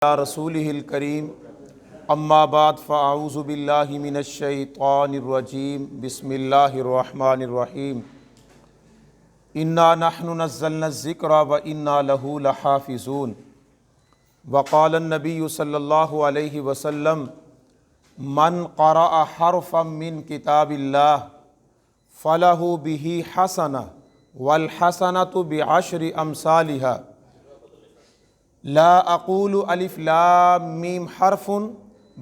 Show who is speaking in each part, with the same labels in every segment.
Speaker 1: رسولہ الکریم اما بعد فاعوذ باللہ من الشیطان الرجیم بسم اللہ الرحمن الرحیم انا نحن نزلنا الذکر وانا لہ لحافظون وقال النبی صلی اللہ علیہ وسلم من قرأ حرفا من کتاب اللہ فلہ بہ حسنہ والحسنۃ بعشر امثالها لا اقول الف لام میم حرف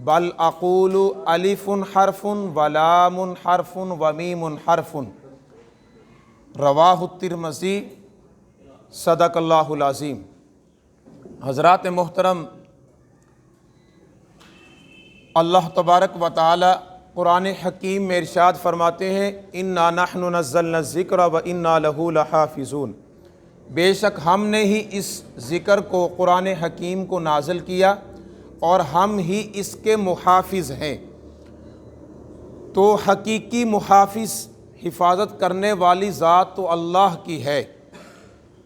Speaker 1: بل اقول الف حرف ولام حرف ومیم حرف رواہ الترمذی صدق اللہ العظیم۔ حضرات محترم، اللہ تبارک و تعالی قرآن حکیم میں ارشاد فرماتے ہیں انا نحن نزلنا الذکر وانا لہ لحافظون، بے شک ہم نے ہی اس ذکر کو قرآن حکیم کو نازل کیا اور ہم ہی اس کے محافظ ہیں۔ تو حقیقی محافظ، حفاظت کرنے والی ذات تو اللہ کی ہے۔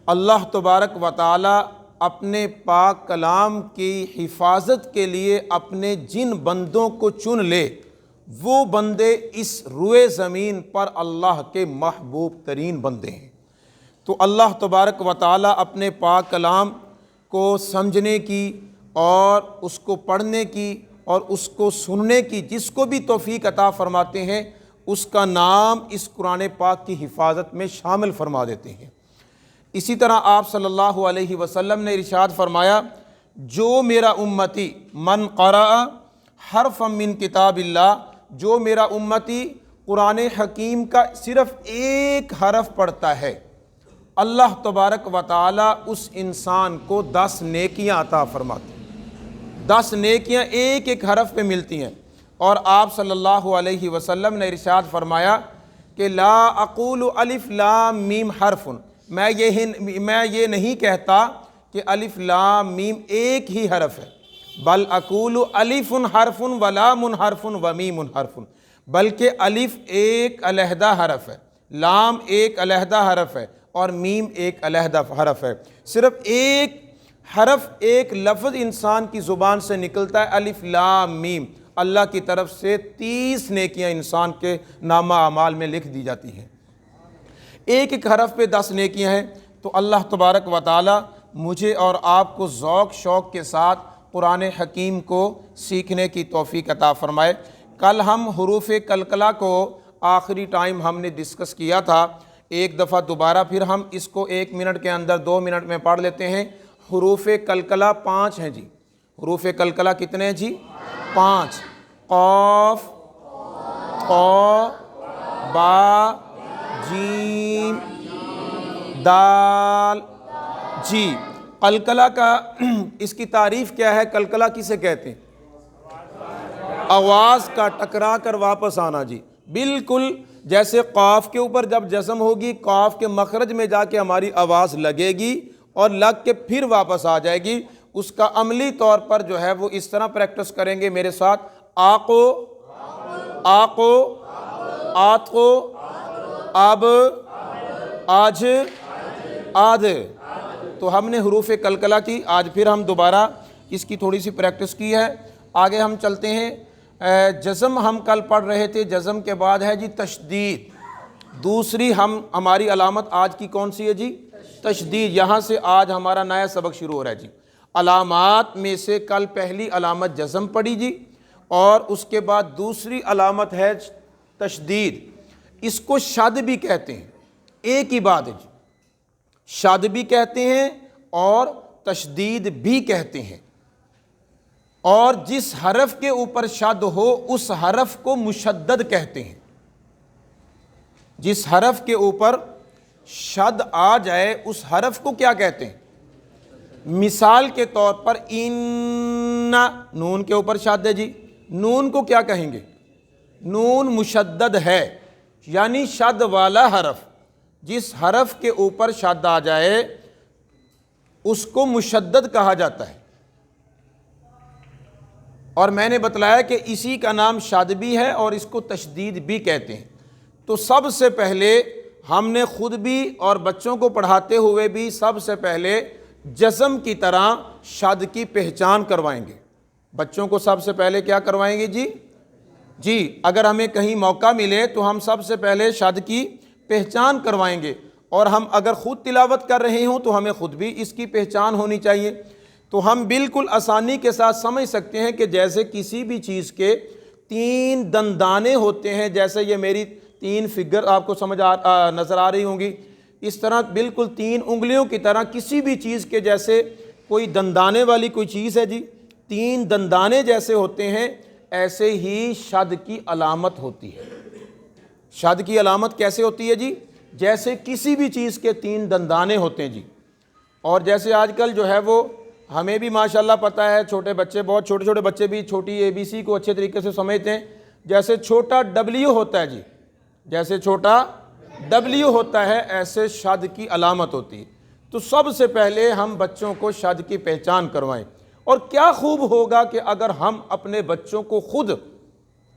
Speaker 1: اللہ تبارک و تعالی اپنے پاک کلام کی حفاظت کے لیے اپنے جن بندوں کو چن لے، وہ بندے اس روئے زمین پر اللہ کے محبوب ترین بندے ہیں۔ تو اللہ تبارک و تعالی اپنے پاک کلام کو سمجھنے کی اور اس کو پڑھنے کی اور اس کو سننے کی جس کو بھی توفیق عطا فرماتے ہیں، اس کا نام اس قرآن پاک کی حفاظت میں شامل فرما دیتے ہیں۔ اسی طرح آپ صلی اللہ علیہ وسلم نے ارشاد فرمایا، جو میرا امتی من قرأ حرفا من کتاب اللہ، جو میرا امتی قرآن حکیم کا صرف ایک حرف پڑھتا ہے، اللہ تبارک و تعالی اس انسان کو 10 نیکیاں عطا فرماتے ہیں۔ 10 نیکیاں ایک ایک حرف پہ ملتی ہیں۔ اور آپ صلی اللہ علیہ وسلم نے ارشاد فرمایا کہ لا اقول الف لام میم حرف، میں یہ نہیں کہتا کہ الف لام میم ایک ہی حرف ہے، بل اقول الف حرف ولام حرف ومیم حرف، بلکہ الف ایک علیحدہ حرف ہے، لام ایک علیحدہ حرف ہے اور میم ایک علیحدہ حرف ہے۔ صرف ایک حرف، ایک لفظ انسان کی زبان سے نکلتا ہے، الف لام میم، اللہ کی طرف سے 30 نیکیاں انسان کے نامہ اعمال میں لکھ دی جاتی ہیں۔ ایک ایک حرف پہ 10 نیکیاں ہیں۔ تو اللہ تبارک و تعالی مجھے اور آپ کو ذوق شوق کے ساتھ قرآن حکیم کو سیکھنے کی توفیق عطا فرمائے۔ کل ہم حروف قلقلہ کو آخری ٹائم ہم نے ڈسکس کیا تھا، ایک دفعہ دوبارہ پھر ہم اس کو 1 منٹ کے اندر 2 منٹ میں پڑھ لیتے ہیں۔ حروف قلقلہ 5 ہیں جی۔ حروف قلقلہ کتنے ہیں جی؟ 5۔ قاف، قا، با، جیم، دال، جی۔ قلقلہ کا اس کی تعریف کیا ہے؟ قلقلہ کسے کہتے ہیں؟ آواز کا ٹکرا کر واپس آنا جی، بالکل جیسے قاف کے اوپر جب جزم ہوگی، قاف کے مخرج میں جا کے ہماری آواز لگے گی اور لگ کے پھر واپس آ جائے گی۔ اس کا عملی طور پر جو ہے وہ اس طرح پریکٹس کریں گے میرے ساتھ، آقو، آقو، آتقو، اب، آج، آدھ۔ تو ہم نے حروف قلقلہ کی، آج پھر ہم دوبارہ اس کی تھوڑی سی پریکٹس کی ہے۔ آگے ہم چلتے ہیں۔ جزم ہم کل پڑھ رہے تھے، جزم کے بعد ہے جی تشدید۔ دوسری ہماری علامت آج کی کون سی ہے جی؟ تشدید۔ یہاں سے آج ہمارا نیا سبق شروع ہو رہا ہے جی۔ علامات میں سے کل پہلی علامت جزم پڑھی جی، اور اس کے بعد دوسری علامت ہے تشدید۔ اس کو شد بھی کہتے ہیں، ایک ہی بات ہے جی، شد بھی کہتے ہیں اور تشدید بھی کہتے ہیں۔ اور جس حرف کے اوپر شد ہو اس حرف کو مشدد کہتے ہیں۔ جس حرف کے اوپر شد آ جائے اس حرف کو کیا کہتے ہیں؟ مثال کے طور پر ان، نون کے اوپر شد ہے جی، نون کو کیا کہیں گے؟ نون مشدد ہے، یعنی شد والا حرف۔ جس حرف کے اوپر شد آ جائے اس کو مشدد کہا جاتا ہے۔ اور میں نے بتلایا کہ اسی کا نام شد بھی ہے اور اس کو تشدید بھی کہتے ہیں۔ تو سب سے پہلے ہم نے خود بھی اور بچوں کو پڑھاتے ہوئے بھی سب سے پہلے جسم کی طرح شد کی پہچان کروائیں گے۔ بچوں کو سب سے پہلے کیا کروائیں گے جی اگر ہمیں کہیں موقع ملے تو ہم سب سے پہلے شد کی پہچان کروائیں گے، اور ہم اگر خود تلاوت کر رہے ہوں تو ہمیں خود بھی اس کی پہچان ہونی چاہیے۔ تو ہم بالکل آسانی کے ساتھ سمجھ سکتے ہیں کہ جیسے کسی بھی چیز کے 3 دندانے ہوتے ہیں، جیسے یہ میری 3 فگر آپ کو نظر آ رہی ہوں گی، اس طرح بالکل 3 انگلیوں کی طرح کسی بھی چیز کے جیسے کوئی دندانے والی کوئی چیز ہے 3 دندانے جیسے ہوتے ہیں، ایسے ہی شد کی علامت ہوتی ہے۔ شد کی علامت کیسے ہوتی ہے جیسے کسی بھی چیز کے 3 دندانے ہوتے ہیں اور جیسے آج کل جو ہے وہ ہمیں بھی ماشاءاللہ پتہ ہے، چھوٹے بچے، بہت چھوٹے چھوٹے بچے بھی چھوٹی ABC کو اچھے طریقے سے سمجھتے ہیں، جیسے چھوٹا W ہوتا ہے جیسے چھوٹا W ہوتا ہے، ایسے شد کی علامت ہوتی ہے۔ تو سب سے پہلے ہم بچوں کو شد کی پہچان کروائیں، اور کیا خوب ہوگا کہ اگر ہم اپنے بچوں کو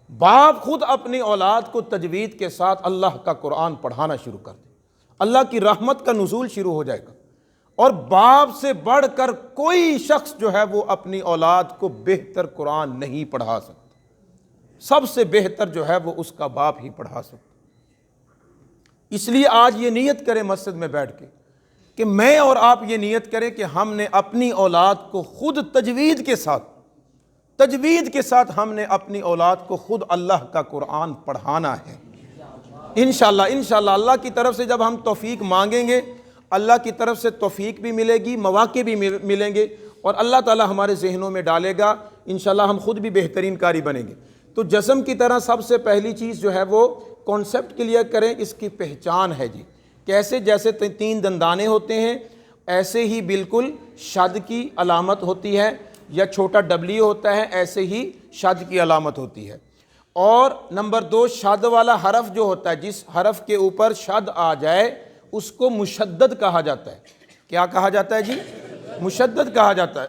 Speaker 1: باپ خود اپنی اولاد کو تجوید کے ساتھ اللہ کا قرآن پڑھانا شروع کر دیں، اللہ کی رحمت کا نزول شروع ہو جائے گا۔ اور باپ سے بڑھ کر کوئی شخص جو ہے وہ اپنی اولاد کو بہتر قرآن نہیں پڑھا سکتا، سب سے بہتر جو ہے وہ اس کا باپ ہی پڑھا سکتا۔ اس لیے آج یہ نیت کریں مسجد میں بیٹھ کے کہ میں اور آپ یہ نیت کریں کہ ہم نے اپنی اولاد کو خود تجوید کے ساتھ ہم نے اپنی اولاد کو خود اللہ کا قرآن پڑھانا ہے۔ انشاءاللہ اللہ کی طرف سے جب ہم توفیق مانگیں گے، اللہ کی طرف سے توفیق بھی ملے گی، مواقع بھی ملیں گے، اور اللہ تعالی ہمارے ذہنوں میں ڈالے گا، انشاءاللہ ہم خود بھی بہترین قاری بنیں گے۔ تو جسم کی طرح سب سے پہلی چیز جو ہے وہ کانسیپٹ کلیئر کریں، اس کی پہچان ہے کیسے؟ جیسے 3 دندانے ہوتے ہیں، ایسے ہی بالکل شد کی علامت ہوتی ہے، یا چھوٹا W ہوتا ہے، ایسے ہی شد کی علامت ہوتی ہے۔ اور نمبر 2، شد والا حرف جو ہوتا ہے، جس حرف کے اوپر شد آ جائے اس کو مشدد کہا جاتا ہے۔ کیا کہا جاتا ہے مشدد کہا جاتا ہے۔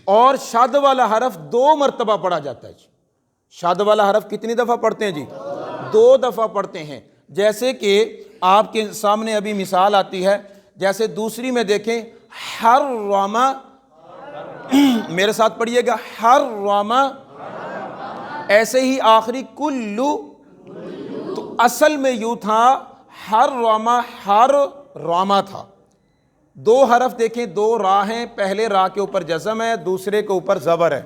Speaker 1: اور شد والا حرف 2 مرتبہ پڑھا جاتا ہے شد والا حرف کتنی دفعہ پڑھتے ہیں 2 دفعہ پڑھتے ہیں۔ جیسے کہ آپ کے سامنے ابھی مثال آتی ہے، جیسے دوسری میں دیکھیں، حرم، میرے ساتھ پڑھیے گا، حرم، ایسے ہی آخری کلو، تو اصل میں یوں تھا حرم، حرم تھا۔ 2 حرف دیکھیں، 2 را ہیں، پہلے را کے اوپر جزم ہے، دوسرے کے اوپر زبر ہے،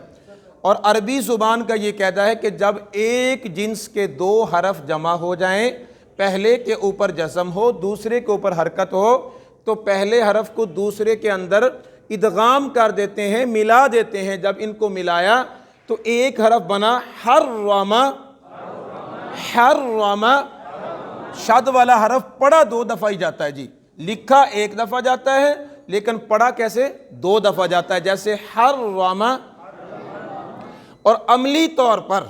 Speaker 1: اور عربی زبان کا یہ قاعدہ ہے کہ جب ایک جنس کے 2 حرف جمع ہو جائیں، پہلے کے اوپر جزم ہو، دوسرے کے اوپر حرکت ہو، تو پہلے حرف کو دوسرے کے اندر ادغام کر دیتے ہیں، ملا دیتے ہیں۔ جب ان کو ملایا تو ایک حرف بنا حرم، حرم۔ شد والا حرف پڑھا 2 دفعہ ہی جاتا ہے لکھا 1 دفعہ جاتا ہے، لیکن پڑھا کیسے 2 دفعہ جاتا ہے، جیسے حرم۔ اور عملی طور پر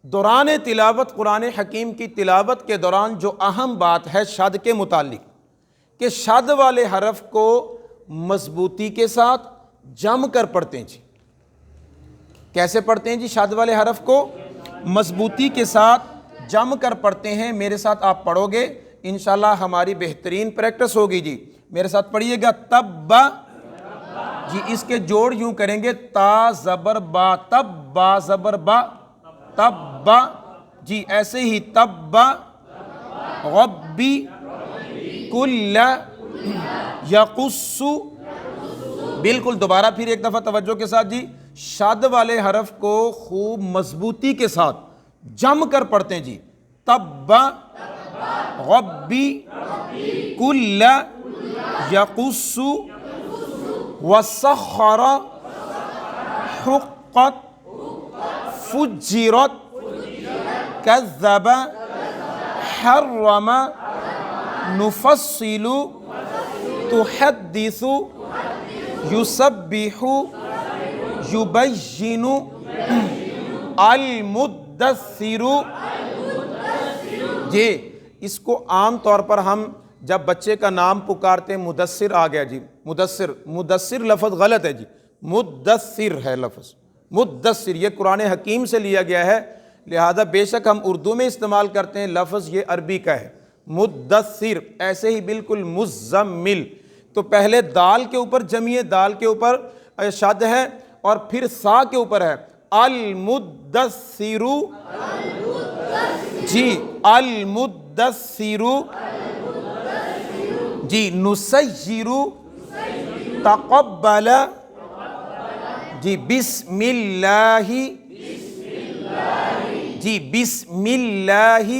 Speaker 1: دوران تلاوت قرآن حکیم کی تلاوت کے دوران جو اہم بات ہے شد کے متعلق، کہ شد والے حرف کو مضبوطی کے ساتھ جم کر پڑھتے ہیں کیسے پڑھتے ہیں شد والے حرف کو مضبوطی کے ساتھ جم کر پڑھتے ہیں۔ میرے ساتھ آپ پڑھو گے، انشاءاللہ ہماری بہترین پریکٹس ہوگی میرے ساتھ پڑھیے گا، تب اس کے جوڑ یوں کریں گے، تا زبر با، تب با زبر با، تب ایسے ہی تب غبی کل یقص۔ بالکل دوبارہ پھر ایک دفعہ توجہ کے ساتھ شد والے حرف کو خوب مضبوطی کے ساتھ جم کر پڑھتے ہیں تب غبی کل یقص وسخر حقت فجرت کذب حرم نفصل تحدث یسبح یبین المدثر۔ اس کو عام طور پر ہم جب بچے کا نام پکارتے ہیں، مدثر آ گیا مدثر لفظ غلط ہے مدثر ہے لفظ، مدثر یہ قرآن حکیم سے لیا گیا ہے، لہذا بے شک ہم اردو میں استعمال کرتے ہیں، لفظ یہ عربی کا ہے مدثر۔ ایسے ہی بالکل مزمل، تو پہلے دال کے اوپر جمعی دال کے اوپر شد ہے اور پھر سا کے اوپر ہے المدثر، جی المدثر، جی نسیر، تقبل، جی بسم اللہ، جی بسم اللہ،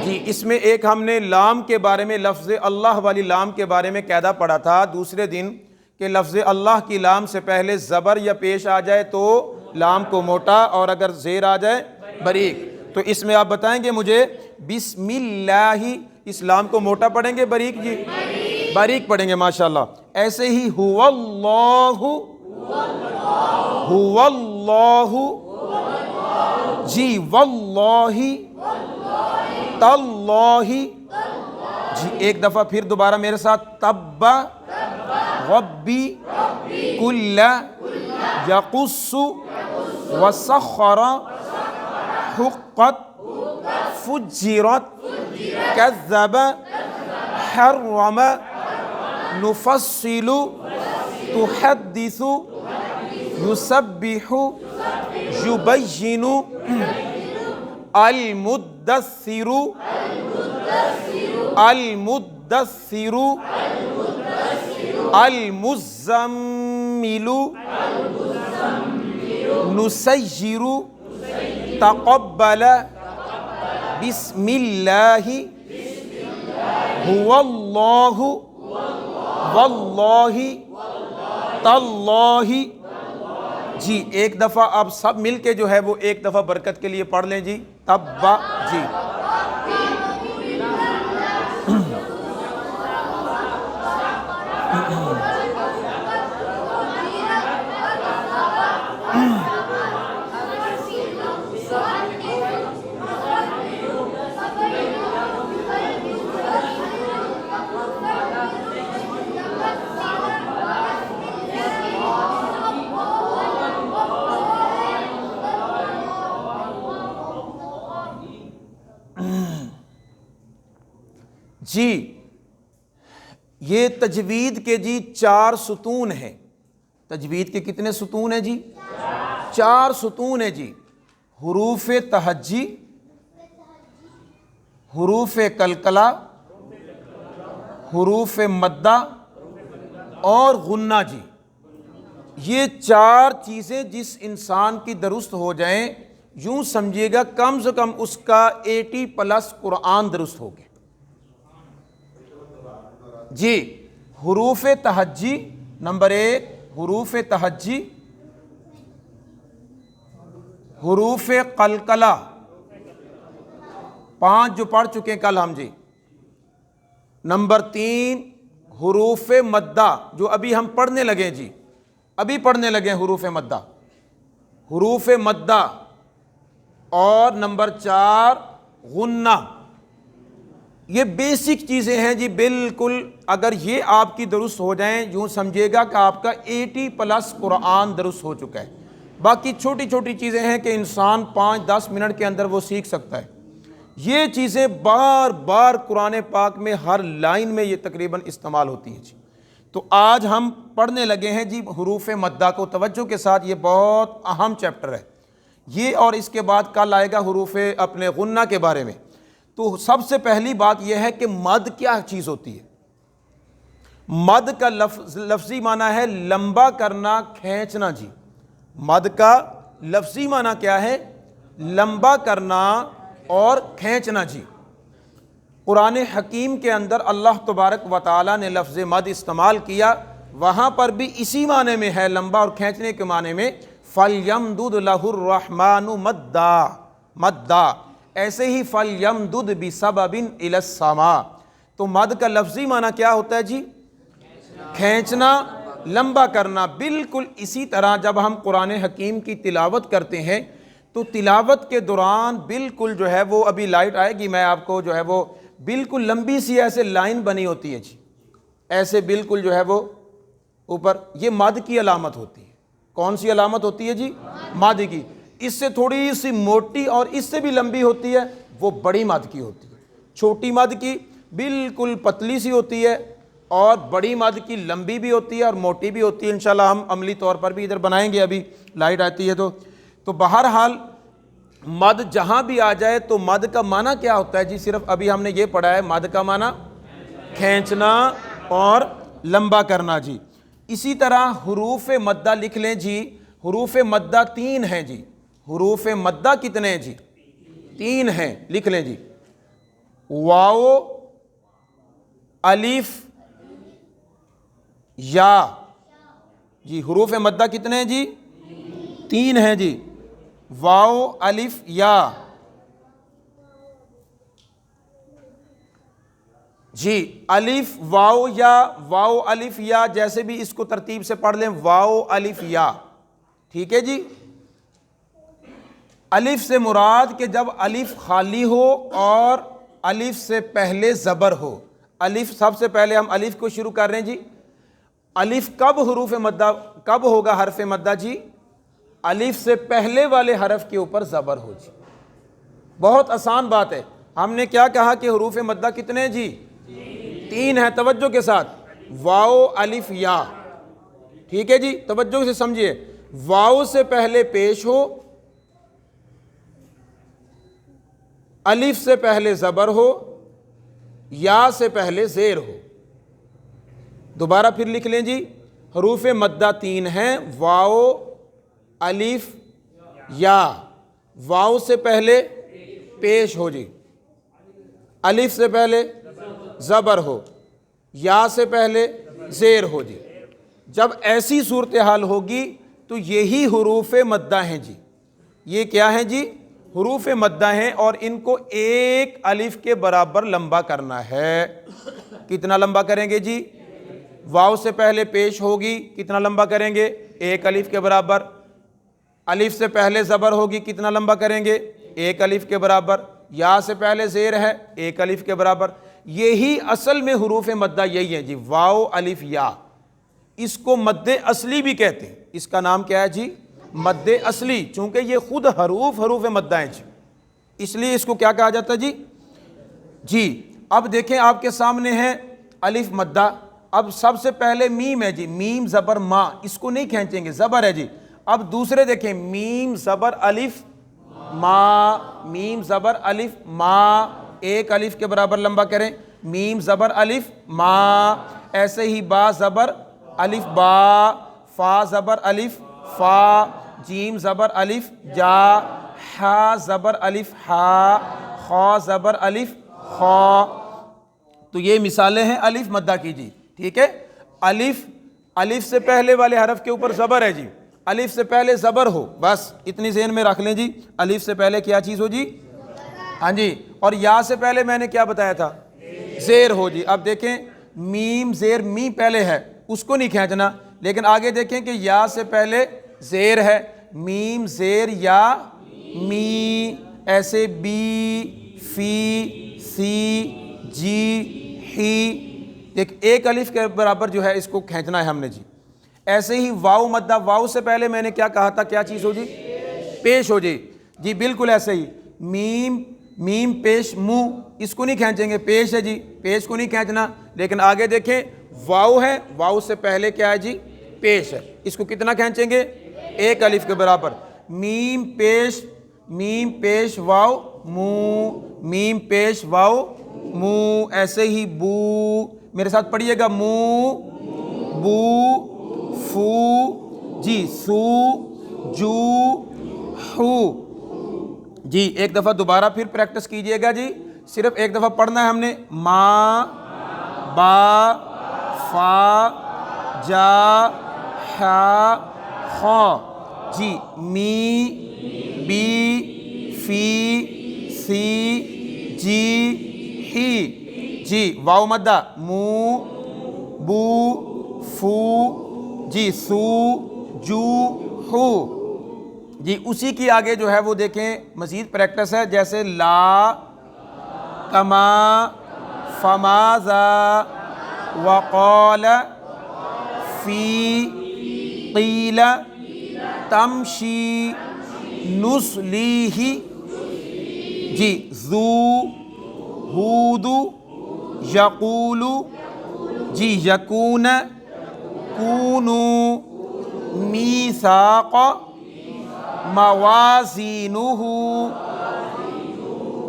Speaker 1: جی اس میں ایک ہم نے لام کے بارے میں، لفظ اللہ والی لام کے بارے میں قاعدہ پڑھا تھا دوسرے دن کہ لفظ اللہ کی لام سے پہلے زبر یا پیش آ جائے تو لام کو موٹا، اور اگر زیر آ جائے باریک. تو اس میں آپ بتائیں گے مجھے بسم اللہ، اس لام کو موٹا پڑھیں گے باریک؟ جی باریک پڑھیں گے ماشاءاللہ. ایسے ہی هو اللہ، هو اللہ، جی واللہ، تاللہ، جی ایک دفعہ پھر دوبارہ میرے ساتھ تب ربی کل یقص وسخر حقت فجرت کذب حرم نفصل تحدث یسبح یبین المدثر، المدثر، المزمل، نسیر، تقبل، بسم اللہ، هو اللہ، واللہ، تاللہ. جی ایک دفعہ آپ سب مل کے جو ہے وہ ایک دفعہ برکت کے لیے پڑھ لیں جی تبا. جی جی یہ تجوید کے جی 4 ستون ہیں. تجوید کے کتنے ستون ہیں جی؟ 4 ستون ہیں جی. حروف تہجی، حروف قلقلہ، حروف مدہ اور غنہ. جی یہ 4 چیزیں جس انسان کی درست ہو جائیں یوں سمجھیے گا کم سے کم اس کا 80+ قرآن درست ہو گیا. جی حروف تہجی نمبر 1، حروف تہجی، حروف قلقلہ 5 جو پڑھ چکے ہیں کل ہم. جی نمبر 3 حروف مدہ جو ابھی ہم پڑھنے لگے. جی ابھی پڑھنے لگے حروف مدہ، حروف مدہ. اور نمبر 4 غنہ. یہ بیسک چیزیں ہیں جی بالکل. اگر یہ آپ کی درست ہو جائیں یوں سمجھے گا کہ آپ کا 80+ قرآن درست ہو چکا ہے. باقی چھوٹی چھوٹی چیزیں ہیں کہ انسان 5-10 منٹ کے اندر وہ سیکھ سکتا ہے. یہ چیزیں بار بار قرآن پاک میں ہر لائن میں یہ تقریباً استعمال ہوتی ہیں. جی تو آج ہم پڑھنے لگے ہیں جی حروف مدہ کو. توجہ کے ساتھ، یہ بہت اہم چیپٹر ہے یہ. اور اس کے بعد کل آئے گا حروف اپنے غنہ کے بارے میں. تو سب سے پہلی بات یہ ہے کہ مد کیا چیز ہوتی ہے. مد کا لفظی معنی ہے لمبا کرنا، کھینچنا. جی مد کا لفظی معنی کیا ہے؟ لمبا کرنا اور کھینچنا. جی قرآن حکیم کے اندر اللہ تبارک و تعالیٰ نے لفظ مد استعمال کیا، وہاں پر بھی اسی معنی میں ہے، لمبا اور کھینچنے کے معنی میں. فَلْيَمْدُدْ لَهُ الرَّحْمَنُ مَدًّا، مدّا. ایسے ہی فَلْيَمْدُدْ بِسَبَبٍ إِلَى السَّمَاءِ. تو مد کا لفظی معنی کیا ہوتا ہے جی؟ کھینچنا، لمبا کرنا. بالکل اسی طرح جب ہم قرآن حکیم کی تلاوت کرتے ہیں تو تلاوت کے دوران بالکل جو ہے وہ ابھی لائٹ آئے گی، میں آپ کو جو ہے وہ بالکل لمبی سی ایسے لائن بنی ہوتی ہے جی، ایسے بالکل جو ہے وہ اوپر. یہ مد کی علامت ہوتی ہے. کون سی علامت ہوتی ہے جی؟ مد کی. اس سے تھوڑی سی موٹی اور اس سے بھی لمبی ہوتی ہے، وہ بڑی مد کی ہوتی ہے. چھوٹی مد کی بالکل پتلی سی ہوتی ہے اور بڑی مد کی لمبی بھی ہوتی ہے اور موٹی بھی ہوتی ہے، انشاءاللہ ہم عملی طور پر بھی ادھر بنائیں گے، ابھی لائٹ آتی ہے تو بہرحال مد جہاں بھی آ جائے تو مد کا معنی کیا ہوتا ہے جی؟ صرف ابھی ہم نے یہ پڑھا ہے، مد کا معنی کھینچنا اور لمبا کرنا جی۔ اسی طرح حروف مدہ لکھ لیں جی، حروف مدہ 3 ہیں جی، حروف مدہ کتنے ہیں جی؟ 3 ہیں، لکھ لیں جی، واو، الف، یا جی۔ حروف مدہ کتنے ہیں جی؟ 3 ہیں جی، واو، الف، یا جی۔ الف واو یا، واو الف یا، جیسے بھی اس کو ترتیب سے پڑھ لیں، واو الف یا، ٹھیک ہے جی۔ الف سے مراد کہ جب الف خالی ہو اور الف سے پہلے زبر ہو۔ الف، سب سے پہلے ہم الف کو شروع کر رہے ہیں جی۔ الف کب حروف مدہ، کب ہوگا حرف مدہ جی؟ الف سے پہلے والے حرف کے اوپر زبر ہو جی۔ بہت آسان بات ہے، ہم نے کیا کہا کہ حروف مدہ کتنے جی؟ 3 ہیں، توجہ کے ساتھ، واو، الف، یا، ٹھیک ہے جی، توجہ سے سمجھیے۔ واو سے پہلے پیش ہو، الف سے پہلے زبر ہو، یا سے پہلے زیر ہو۔ دوبارہ پھر لکھ لیں جی، حروف مدہ 3 ہیں، واو، الف، یا۔ واو سے پہلے پیش ہو جی، الف سے پہلے زبر ہو، یا سے پہلے زیر ہو جی۔ جب ایسی صورتحال ہوگی تو یہی حروف مدہ ہیں جی۔ یہ کیا ہیں جی؟ حروف مدہ ہیں، اور ان کو ایک الف کے برابر لمبا کرنا ہے۔ کتنا لمبا کریں گے جی؟ واو سے پہلے پیش ہوگی، کتنا لمبا کریں گے؟ 1 الف کے برابر۔ الف سے پہلے زبر ہوگی، کتنا لمبا کریں گے؟ 1 الف کے برابر۔ یا سے پہلے زیر ہے، 1 الف کے برابر۔ یہی اصل میں حروف مدہ یہی ہیں جی، واو، الف، یا۔ اس کو مد اصلی بھی کہتے ہیں، اس کا نام کیا ہے جی؟ مد اصلی، چونکہ یہ خود حروف مدہ ہیں جی، اس لیے اس کو کیا کہا جاتا ہے جی؟ جی۔ اب دیکھیں آپ کے سامنے ہے الف مدہ، اب سب سے پہلے میم ہے جی، میم زبر ما، اس کو نہیں کھینچیں گے، زبر ہے جی۔ اب دوسرے دیکھیں، میم زبر الف ما، میم زبر الف ما، 1 الف کے برابر لمبا کریں، میم زبر الف ما۔ ایسے ہی با زبر الف با، فا زبر الف فا، جیم زبر الف جا، حا زبر الف ہا، خا زبر الف خا۔ تو یہ مثالیں ہیں الف مدہ کی جی، ٹھیک ہے۔ الف سے پہلے والے حرف کے اوپر زبر ہے جی، الف سے پہلے زبر ہو، بس اتنی ذہن میں رکھ لیں جی۔ الف سے پہلے کیا چیز ہو جی؟ ہاں جی۔ اور یا سے پہلے میں نے کیا بتایا تھا؟ زیر ہو جی۔ اب دیکھیں، میم زیر می پہلے ہے، اس کو نہیں کھینچنا، لیکن آگے دیکھیں کہ یا سے پہلے زیر ہے، میم زیر یا می، ایسے بی، فی، سی، جی، ہی، ایک 1 الف کے برابر جو ہے اس کو کھینچنا ہے ہم نے جی۔ ایسے ہی واو مدہ، واو سے پہلے میں نے کیا کہا تھا، کیا چیز ہو جی؟ پیش ہو جی، جی بالکل ایسے ہی۔ میم پیش مو، اس کو نہیں کھینچیں گے، پیش ہے جی، پیش کو نہیں کھینچنا، لیکن آگے دیکھیں واو ہے، واو سے پہلے کیا ہے جی؟ پیش ہے، اس کو کتنا کھینچیں گے؟ 1 الف کے برابر۔ میم پیش واو مو، میم پیش واو مو۔ ایسے ہی بو، میرے ساتھ پڑھیے گا، مو، بو، فو جی، سو، جو، ہو جی۔ ایک دفعہ دوبارہ پھر پریکٹس کیجئے گا جی، صرف ایک دفعہ پڑھنا ہے ہم نے، ما، با، فا، جا، حا، خا جی، می، بی، فی، سی، جی، ہی جی۔ واو مدہ، مو، بو، فو جی، سو، جو، ہو جی۔ اسی کی آگے جو ہے وہ دیکھیں مزید پریکٹس ہے، جیسے لا، کما، فماذا، وقال، فی، قیل، تمشی، نسلیہ جی، ذو، ہود، یقول، جی یکون، کونو، میثاق، موازینہ،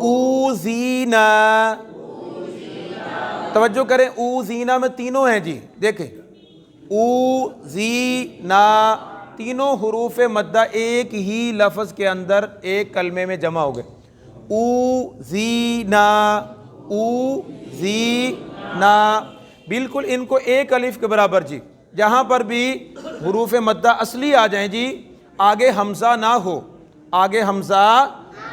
Speaker 1: اوزینا. توجہ کریں، اوزینا میں تینوں ہیں جی، دیکھیں اوزینا، تینوں حروف مدہ ایک ہی لفظ کے اندر ایک کلمے میں جمع ہو گئے. اوزینا، اوزینا، بالکل ان کو ایک الف کے برابر جی. جہاں پر بھی حروف مدہ اصلی آ جائیں جی، آگے حمزہ نہ ہو، آگے حمزہ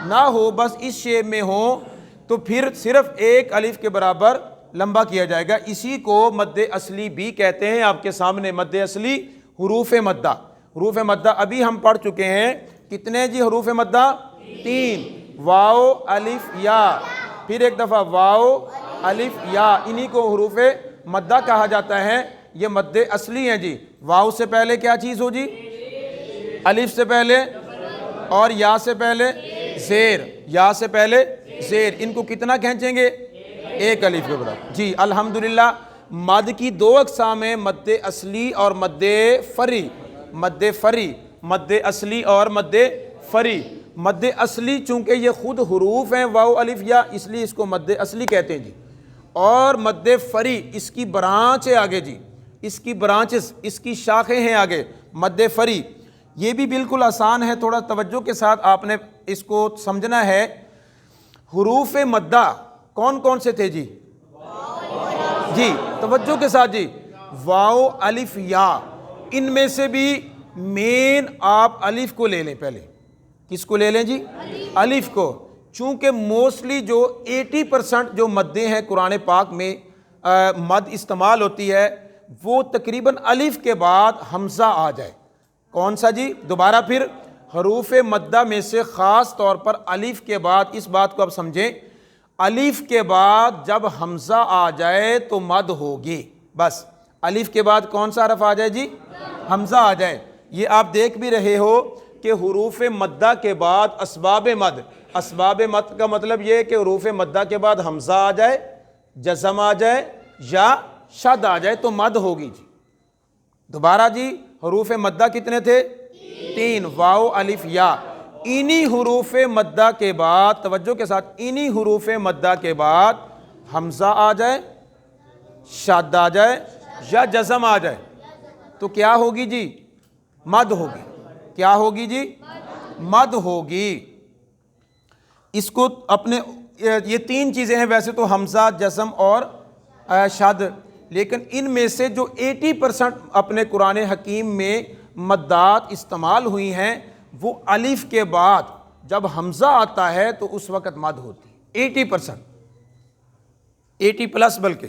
Speaker 1: نہ ہو، بس اس شیپ میں ہو، تو پھر صرف ایک الف کے برابر لمبا کیا جائے گا. اسی کو مد اصلی بھی کہتے ہیں. آپ کے سامنے مد اصلی حروف مدہ. حروف مدہ ابھی ہم پڑھ چکے ہیں کتنے جی حروف مدہ؟ 3، واو، الف، یا، پھر ایک دفعہ واو، الف، یا. انہی کو حروف مدہ کہا جاتا ہے. یہ مد اصلی ہیں جی. واو سے پہلے کیا چیز ہو جی؟ الف سے پہلے، اور یا سے پہلے زیر، یا سے پہلے زیر. ان کو کتنا کھینچیں گے؟ ایک الف کے برابر جی. الحمدللہ مد کی 2 اقسام ہیں، مد اصلی اور مد فری. مد فری، مد اصلی اور مد فری. مد اصلی چونکہ یہ خود حروف ہیں واو، الف، یا، اس لیے اس کو مد اصلی کہتے ہیں جی. اور مد فری اس کی برانچ ہے آگے جی، اس کی برانچز، اس کی شاخیں ہیں آگے. مد فری یہ بھی بالکل آسان ہے، تھوڑا توجہ کے ساتھ آپ نے اس کو سمجھنا ہے. حروف مدہ کون کون سے تھے جی؟ جی توجہ کے ساتھ جی، واو، الف، یا. ان میں سے بھی مین آپ الف کو لے لیں. پہلے کس کو لے لیں جی؟ الف کو. چونکہ موسٹلی جو 80% جو مدیں ہیں قرآن پاک میں مد استعمال ہوتی ہے، وہ تقریباً الف کے بعد حمزہ آ جائے. کون سا جی؟ دوبارہ پھر حروف مدہ میں سے خاص طور پر الف کے بعد، اس بات کو اب سمجھیں، الف کے بعد جب حمزہ آ جائے تو مد ہوگی. بس الف کے بعد کون سا حرف آ جائے جی؟ حمزہ آ جائے. یہ آپ دیکھ بھی رہے ہو کہ حروف مدہ کے بعد اسباب مد، اسباب مد کا مطلب یہ ہے کہ حروف مدہ کے بعد حمزہ آ جائے، جزم آ جائے یا شد آ جائے تو مد ہوگی جی. دوبارہ جی، حروف مدہ کتنے تھے؟ 3، واو، الف، یا. انہی حروف مدہ کے بعد، توجہ کے ساتھ، انہی حروف مدہ کے بعد حمزہ آ جائے، شد آ جائے یا جزم آ جائے تو کیا ہوگی جی؟ مد ہوگی. کیا ہوگی جی؟ مد ہوگی. اس کو اپنے یہ 3 چیزیں ہیں ویسے تو، حمزہ، جزم اور شد، لیکن ان میں سے جو 80% اپنے قرآن حکیم میں مدات استعمال ہوئی ہیں وہ الف کے بعد جب حمزہ آتا ہے تو اس وقت مد ہوتی ہے. 80%، 80+ بلکہ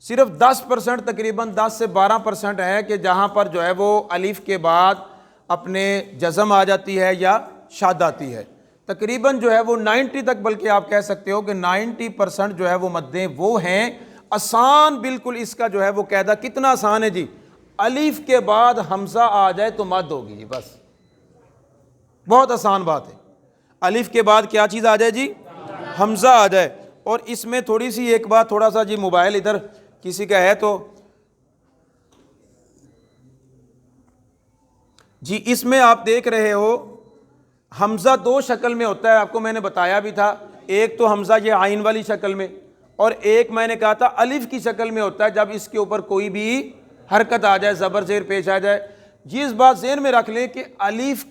Speaker 1: صرف 10% تقریباً 10 سے 12% ہے کہ جہاں پر جو ہے وہ الف کے بعد اپنے جزم آ جاتی ہے یا شاد آتی ہے. تقریباً جو ہے وہ 90 تک، بلکہ آپ کہہ سکتے ہو کہ 90% جو ہے وہ مدیں وہ ہیں آسان. بالکل اس کا جو ہے وہ قاعدہ کتنا آسان ہے جی، الف کے بعد حمزہ آ جائے تو مد ہوگی جی. بس بہت آسان بات ہے. الف کے بعد کیا چیز آ جائے جی؟ حمزہ آ جائے. اور اس میں تھوڑی سی ایک بات، تھوڑا سا جی موبائل ادھر کسی کا ہے تو جی، اس میں آپ دیکھ رہے ہو حمزہ 2 شکل میں ہوتا ہے. آپ کو میں نے بتایا بھی تھا، ایک تو حمزہ یہ عین والی شکل میں، اور ایک میں نے کہا تھا الف کی شکل میں ہوتا ہے جب اس کے اوپر کوئی بھی حرکت آ جائے، زبر زیر پیش آ جائے. یہ اس بات ذہن میں رکھ لیں کہ الف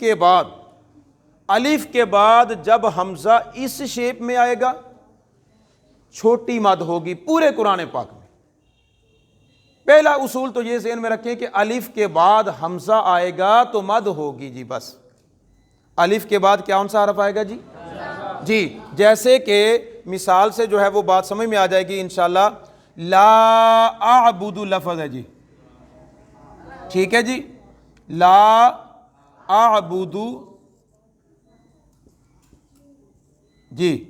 Speaker 1: کے بعد جب حمزہ اس شیپ میں آئے گا چھوٹی مد ہوگی پورے قرآن پاک میں. پہلا اصول تو یہ ذہن میں رکھیں کہ الف کے بعد حمزہ آئے گا تو مد ہوگی جی. بس الف کے بعد کون سا حرف آئے گا جی؟ جی جیسے کہ مثال سے جو ہے وہ بات سمجھ میں آ جائے گی انشاءاللہ. لا اعبد لفظ ہے جی، ٹھیک ہے جی. لا اعبد جی،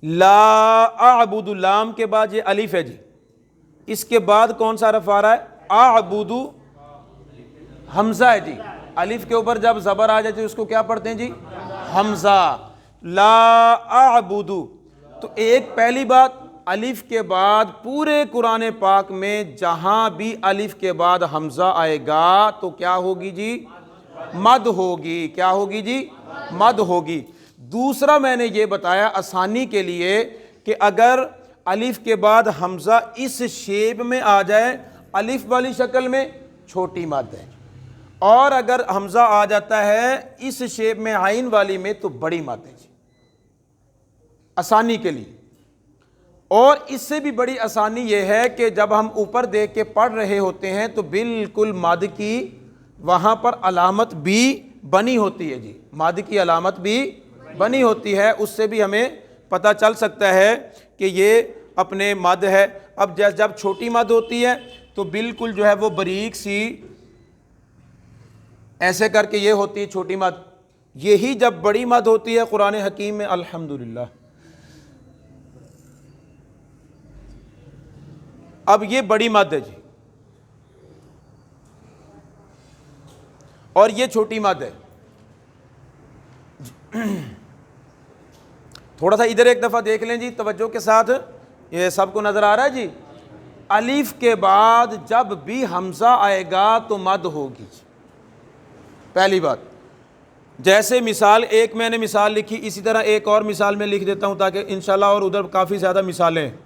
Speaker 1: لا اعبد، لام کے بعد یہ الف ہے جی. اس کے بعد کون سا حرف آ رہا ہے؟ اعبد، حمزہ ہے جی. الف کے اوپر جب زبر آ جاتی ہے اس کو کیا پڑھتے ہیں جی؟ حمزہ. لا اعبد. تو ایک پہلی بات الف کے بعد پورے قرآن پاک میں جہاں بھی الف کے بعد حمزہ آئے گا تو کیا ہوگی جی؟ مد ہوگی۔ کیا ہوگی جی؟ مد ہوگی۔ دوسرا میں نے یہ بتایا آسانی کے لیے کہ اگر الف کے بعد حمزہ اس شیپ میں آ جائے، الف والی شکل میں، چھوٹی مد ہے، اور اگر حمزہ آ جاتا ہے اس شیپ میں عین والی میں تو بڑی مد ہے جی، آسانی کے لیے۔ اور اس سے بھی بڑی آسانی یہ ہے کہ جب ہم اوپر دیکھ کے پڑھ رہے ہوتے ہیں تو بالکل مد کی وہاں پر علامت بھی بنی ہوتی ہے جی، مد کی علامت بھی بنی ہوتی ہے، اس سے بھی ہمیں پتہ چل سکتا ہے کہ یہ اپنے مد ہے۔ اب جب چھوٹی مد ہوتی ہے تو بالکل جو ہے وہ باریک سی ایسے کر کے یہ ہوتی ہے چھوٹی مد، یہی جب بڑی مد ہوتی ہے قرآن حکیم میں، الحمدللہ۔ اب یہ بڑی مد ہے جی، اور یہ چھوٹی مد ہے۔ تھوڑا سا ادھر ایک دفعہ دیکھ لیں جی توجہ کے ساتھ، یہ سب کو نظر آ رہا ہے جی؟ الف کے بعد جب بھی حمزہ آئے گا تو مد ہوگی جی، پہلی بات۔ جیسے مثال ایک میں نے مثال لکھی، اسی طرح ایک اور مثال میں لکھ دیتا ہوں تاکہ انشاءاللہ، اور ادھر کافی زیادہ مثالیں ہیں۔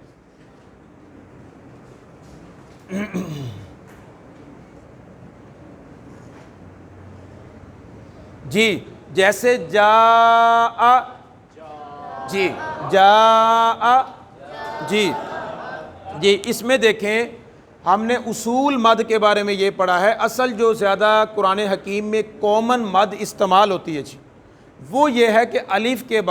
Speaker 1: جی جیسے جاء، جی جاء، جی جی اس میں دیکھیں ہم نے اصول مد کے بارے میں یہ پڑھا ہے۔ اصل جو زیادہ قرآن حکیم میں کامن مد استعمال ہوتی ہے جی، وہ یہ ہے کہ الف کے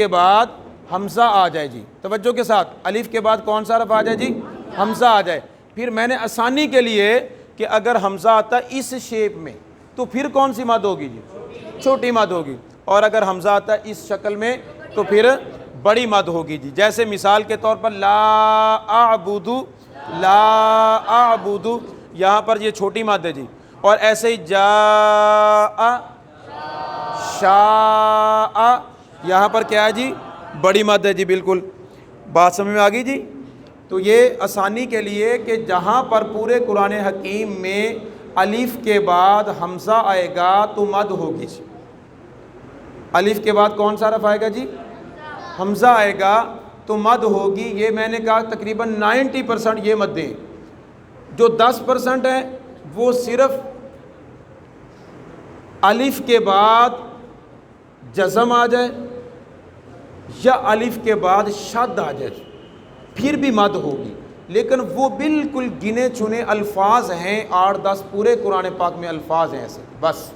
Speaker 1: بعد حمزہ آ جائے جی، توجہ کے ساتھ، الف کے بعد کون سا حرف آ جائے جی؟ حمزہ آ جائے۔ پھر میں نے آسانی کے لیے کہ اگر حمزہ آتا ہے اس شیپ میں تو پھر کون سی مد ہوگی جی؟ چھوٹی مد ہوگی، اور اگر حمزہ آتا ہے اس شکل میں تو پھر بڑی مد ہوگی جی۔ جیسے مثال کے طور پر لا اعبد، لا اعبد، یہاں پر یہ چھوٹی مد ہے جی، اور ایسے ہی جاء، شاء، یہاں پر کیا ہے جی؟ بڑی مد ہے جی۔ بالکل بات سمجھ میں آ گئی جی؟ تو یہ آسانی کے لیے کہ جہاں پر پورے قرآن حکیم میں الف کے بعد حمزہ آئے گا تو مد ہوگی جی۔ الف کے بعد کون سا حرف آئے گا جی؟ حمزہ آئے گا تو مد ہوگی۔ یہ میں نے کہا تقریباً 90% یہ مدیں، جو 10% ہیں وہ صرف الف کے بعد جزم آ جائے یا الف کے بعد شد آ جائے پھر بھی مد ہوگی، لیکن وہ بالکل گنے چنے الفاظ ہیں، 8-10 پورے قرآن پاک میں الفاظ ہیں ایسے، بس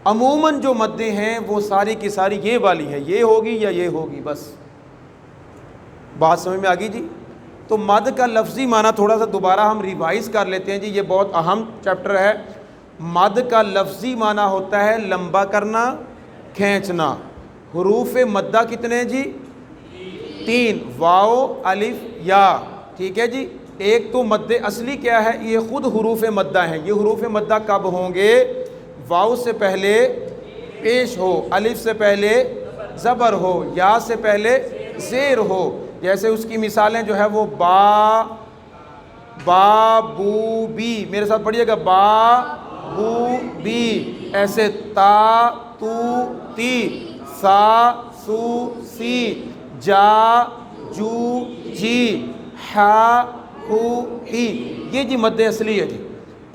Speaker 1: عموماً جو مدیں ہیں وہ ساری کی ساری یہ والی ہیں، یہ ہوگی یا یہ ہوگی، بس بات سمجھ میں آ گئی جی؟ تو مد کا لفظی معنی تھوڑا سا دوبارہ ہم ریوائز کر لیتے ہیں جی، یہ بہت اہم چیپٹر ہے۔ مد کا لفظی معنی ہوتا ہے لمبا کرنا، کھینچنا۔ حروف مدہ کتنے ہیں جی؟ 3، واو، الف، یا، ٹھیک ہے جی؟ ایک تو مد اصلی کیا ہے؟ یہ خود حروف مدہ ہیں۔ یہ حروف مدہ کب ہوں گے؟ واو سے پہلے پیش ہو، الف سے پہلے زبر ہو، یا سے پہلے زیر ہو۔ جیسے اس کی مثالیں جو ہے وہ با، بو، بی، میرے ساتھ پڑھیے گا، با، بو، بی، ایسے تا، تو، تی، سا، سو، سی، جا، جو، جی، ہا، ہو، ہی، یہ جی مد اصلی ہے جی۔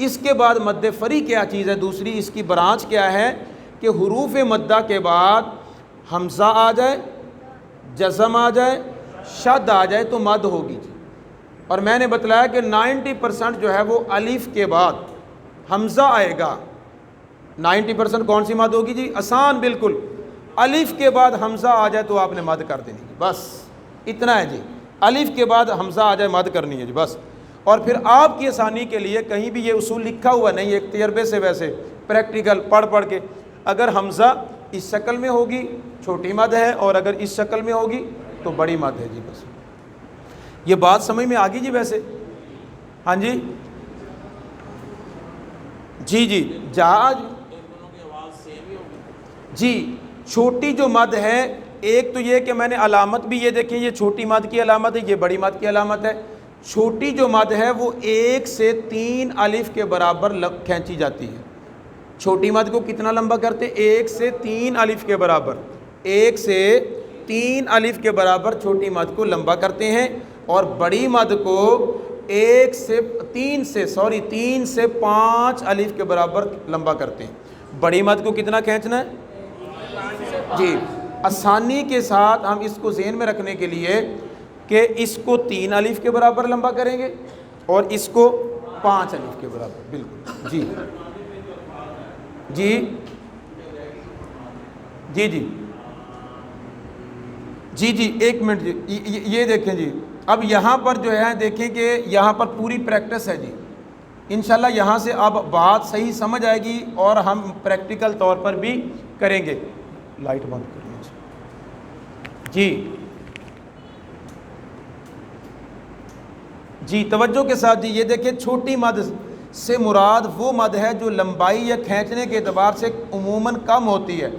Speaker 1: اس کے بعد مد فری کیا چیز ہے؟ دوسری اس کی برانچ کیا ہے کہ حروف مدہ کے بعد حمزہ آ جائے، جزم آ جائے، شد آ جائے تو مد ہوگی جی۔ اور میں نے بتلایا کہ 90% جو ہے وہ الف کے بعد حمزہ آئے گا۔ 90% کون سی مد ہوگی جی؟ آسان بالکل، الف کے بعد حمزہ آ جائے تو آپ نے مد کر دینی جی، بس اتنا ہے جی۔ الف کے بعد حمزہ آ جائے مد کرنی ہے جی، بس۔ اور پھر آپ کی آسانی کے لیے کہیں بھی یہ اصول لکھا ہوا نہیں، ایک تجربے سے ویسے پریکٹیکل پڑھ کے، اگر حمزہ اس شکل میں ہوگی چھوٹی مد ہے، اور اگر اس شکل میں ہوگی تو بڑی مد ہے جی، بس۔ یہ بات سمجھ میں آ گئی جی ویسے؟ ہاں جی جی جی جہاز جی، چھوٹی جو مد ہے ایک تو یہ کہ میں نے علامت بھی یہ دیکھیں، یہ چھوٹی مد کی علامت ہے، یہ بڑی مد کی علامت ہے۔ چھوٹی جو مد ہے وہ 1 سے 3 الف کے برابر کھینچی جاتی ہے۔ چھوٹی مد کو کتنا لمبا کرتے؟ 1 سے 3 الف کے برابر، 1 سے 3 الف کے برابر چھوٹی مد کو لمبا کرتے ہیں، اور بڑی مد کو 3 سے 5 الف کے برابر لمبا کرتے ہیں۔ بڑی مد کو کتنا کھینچنا ہے جی؟ آسانی کے ساتھ ہم اس کو ذہن میں رکھنے کے لیے کہ اس کو 3 الف کے برابر لمبا کریں گے اور اس کو 5 الف کے برابر، بالکل جی جی جی جی جی جی 1 منٹ جی، یہ دیکھیں جی، اب یہاں پر جو ہے دیکھیں کہ یہاں پر پوری پریکٹس ہے جی، انشاءاللہ یہاں سے اب بات صحیح سمجھ آئے گی اور ہم پریکٹیکل طور پر بھی کریں گے۔ لائٹ بند کریں جی جی توجہ کے ساتھ جی، یہ دیکھیں چھوٹی مد سے مراد وہ مد ہے جو لمبائی یا کھینچنے کے اعتبار سے عموماً کم ہوتی ہے۔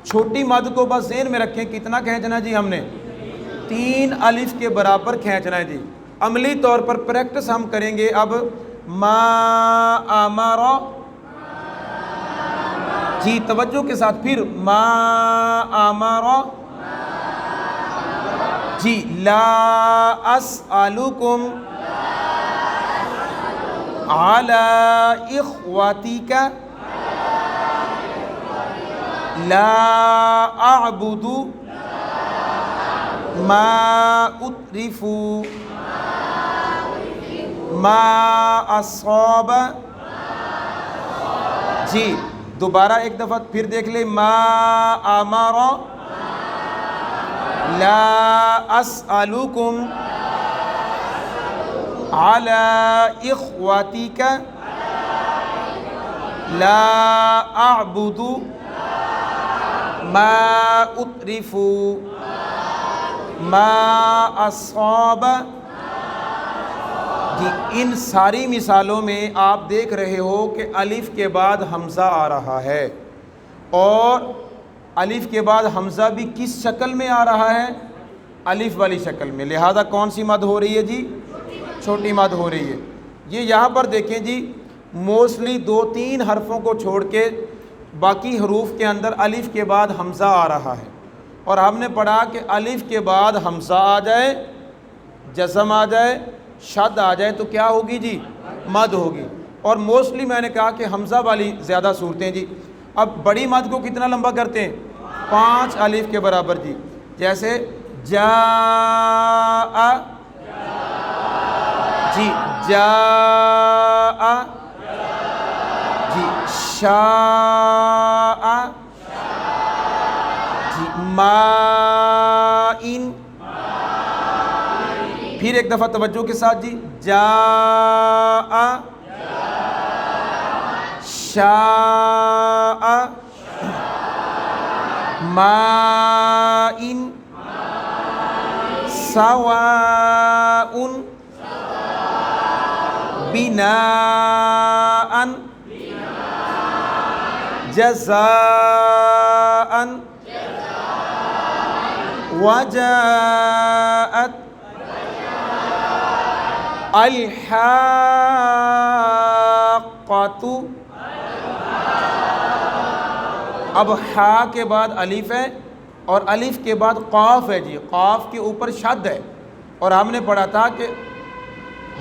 Speaker 1: چھوٹی مد کو بس ذہن میں رکھیں، کتنا کھینچنا جی؟ ہم نے 3 الف کے برابر کھینچنا ہے جی۔ عملی طور پر پریکٹس ہم کریں گے اب۔ ما امر جی توجہ کے ساتھ، پھر ما امر جی، لا اسألکم علی اخواتک لا اعبد ما اترف ما اصاب جی، دوبارہ ایک دفعہ پھر دیکھ لیں۔ ما امر لا اسألکم علی اخواتک لا اعبد ما اترف ما اصاب جی، ان ساری مثالوں میں آپ دیکھ رہے ہو کہ الف کے بعد حمزہ آ رہا ہے، اور الف کے بعد حمزہ بھی کس شکل میں آ رہا ہے؟ الف والی شکل میں، لہذا کون سی مد ہو رہی ہے جی؟ چھوٹی مد ہو رہی ہے۔ یہ یہاں پر دیکھیں جی، موسٹلی 2-3 حرفوں کو چھوڑ کے باقی حروف کے اندر الف کے بعد حمزہ آ رہا ہے، اور ہم نے پڑھا کہ الف کے بعد حمزہ آ جائے، جزم آ جائے، شد آ جائے تو کیا ہوگی جی؟ مد ہوگی۔ اور موسٹلی میں نے کہا کہ حمزہ والی زیادہ صورتیں جی۔ اب بڑی مد کو کتنا لمبا کرتے ہیں؟ 5 الف کے برابر جی، جیسے جاء جی، جاء جی، شاء جی، مائن، پھر ایک دفعہ توجہ کے ساتھ جی، جاء شاء مائن سواء بناء جزاء وجاءت الحاقۃ۔ اب حا کے بعد الف ہے اور الف کے بعد قاف ہے جی، قاف کے اوپر شد ہے، اور ہم نے پڑھا تھا کہ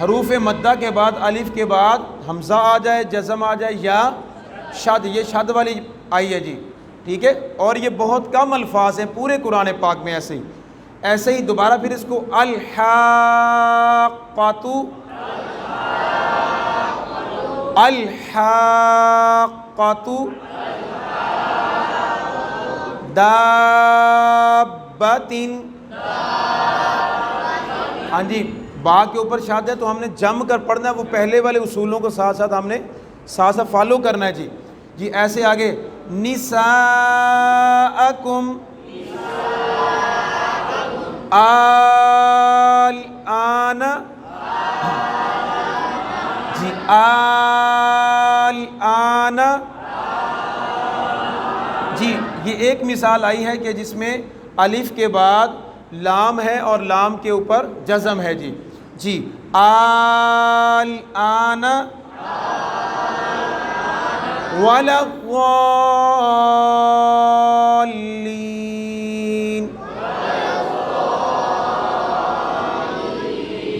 Speaker 1: حروف مدہ کے بعد الف کے بعد حمزہ آ جائے، جزم آ جائے یا شد، یہ شد والی آئی ہے جی، ٹھیک ہے۔ اور یہ بہت کم الفاظ ہیں پورے قرآن پاک میں ایسے ہی دوبارہ پھر اس کو الحاقۃ الحاقۃ دابۃ، ہاں جی، با کے اوپر شاد ہے تو ہم نے جم کر پڑھنا ہے، وہ پہلے والے اصولوں کو ساتھ ساتھ ہم نے ساتھ فالو کرنا ہے جی۔ جی ایسے آگے، نساءکم الآن جی، الآن جی، یہ ایک مثال آئی ہے کہ جس میں الف کے بعد لام ہے اور لام کے اوپر جزم ہے جی. جی الآن ولا الضالین.